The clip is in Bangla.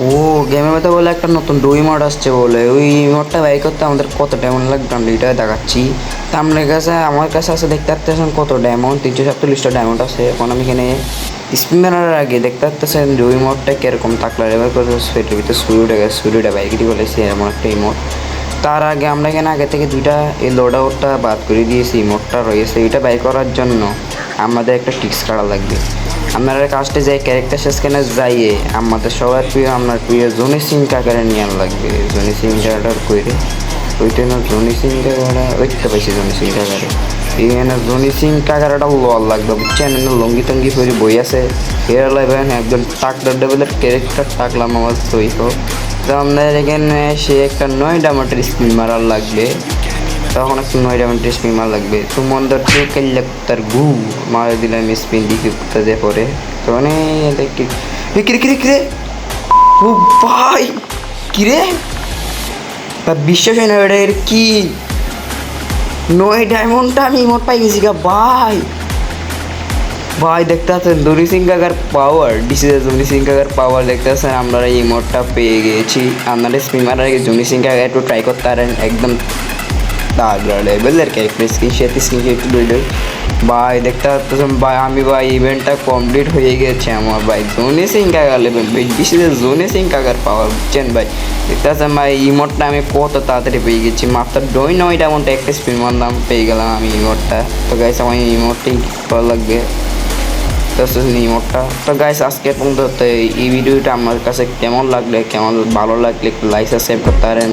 ও গেমের মধ্যে বলে একটা নতুন ডুই মড আসছে বলে, ওই মডটা বাই করতে আমাদের কত ডায়মন্ড লাগবে আমরা এটা দেখাচ্ছি। তা আমার কাছে আছে দেখতে পাচ্ছেন কত ডায়মন্ড, 347টা ডায়মন্ড আছে। এখন আমি এখানে স্পিন মারার আগে দেখতে পাচ্ছেন ডুই মডটা কীরকম থাকলে এবার করে সেটার ভিতরে সুরিটা বাইকটি বলেছি এমন একটা ইমোট। তার আগে আমরা এখানে আগে থেকে দুইটা এই লোড আউটটা বাদ করে দিয়েছি, ইমোটটা রয়েছে এটা বাই করার জন্য আমাদের একটা টিক্স কাটা লাগবে। আপনারা কাজটা যাই ক্যারেক্টার স্ক্যানে যাইয়ে আমাদের সবার প্রিয় আপনার প্রিয় জনি সিং কাকারে নিয়ে লাগবে। জনি সিং কাকার কইরে ওইটা না জনি সিং কাকারা ওইটা পাইছি জনি সিং কাকারে এইখানে জনি সিং কাকারাটা লল লাগবে বুঝছেন। লঙ্গি টঙ্গি ফেরি বই আছে হেয়ার লাগবেন একজন টাকলার ডেভেলের ক্যারেক্টার টাকলাম আমার সই হোক। তো আপনাদের এখানে সে একটা 9 ডায়মন্ডের স্পিন মারার লাগবে, তখন একটা 9 ডায়মন্ডের স্পিন মারা লাগবে। সুমন্দর কেল্লে তার গু মারা দিলাম স্পিন দিকে যে পরে তো অনেক কিরে কিরে কিরে ও ভাই কিরে তা বিশ্বাস হয় না এটা এর কি 9 ডায়মন্ডটা আমি ইমোট পাই গেছি গা ভাই। ভাই দেখতে পাচ্ছেন জনি সিং কাকার পাওয়ার, ডিসিজে জনি সিং কাকার পাওয়ার দেখতে পাচ্ছেন। আমরা এই ইমোটটা পেয়ে গেছি। আপনারা স্পিন মারার আগে জনি সিং কাকা একটু ট্রাই করতে পারেন, একদম তাগড়া লেভেলের ক্যারেক্টার স্ক্রিন একটু দুইটাই ভাই দেখতে পাচ্ছেন ভাই। আমি ভাই ইভেন্টটা কমপ্লিট হয়ে গেছে আমার ভাই। জনি সিং কাকার লেভেল ডিসিজে জনি সিং কাকার পাওয়ার বুঝছেন ভাই। দেখতে পাচ্ছেন ভাই ইমোটটা আমি কত তাড়াতাড়ি পেয়ে গেছি, মাত্র 9 ডায়মন্ড একটা স্পিন মারলাম পেয়ে গেলাম আমি ইমোটটা। তো গাইস আমার ইমোটটাই ভালো লাগবে ইমোটটা। তো গাইস আজকের পর্যন্ত এই ভিডিওটা আমার কাছে কেমন লাগলে, কেমন ভালো লাগলে একটু লাইক সাবস্ক্রাইব করতে পারেন।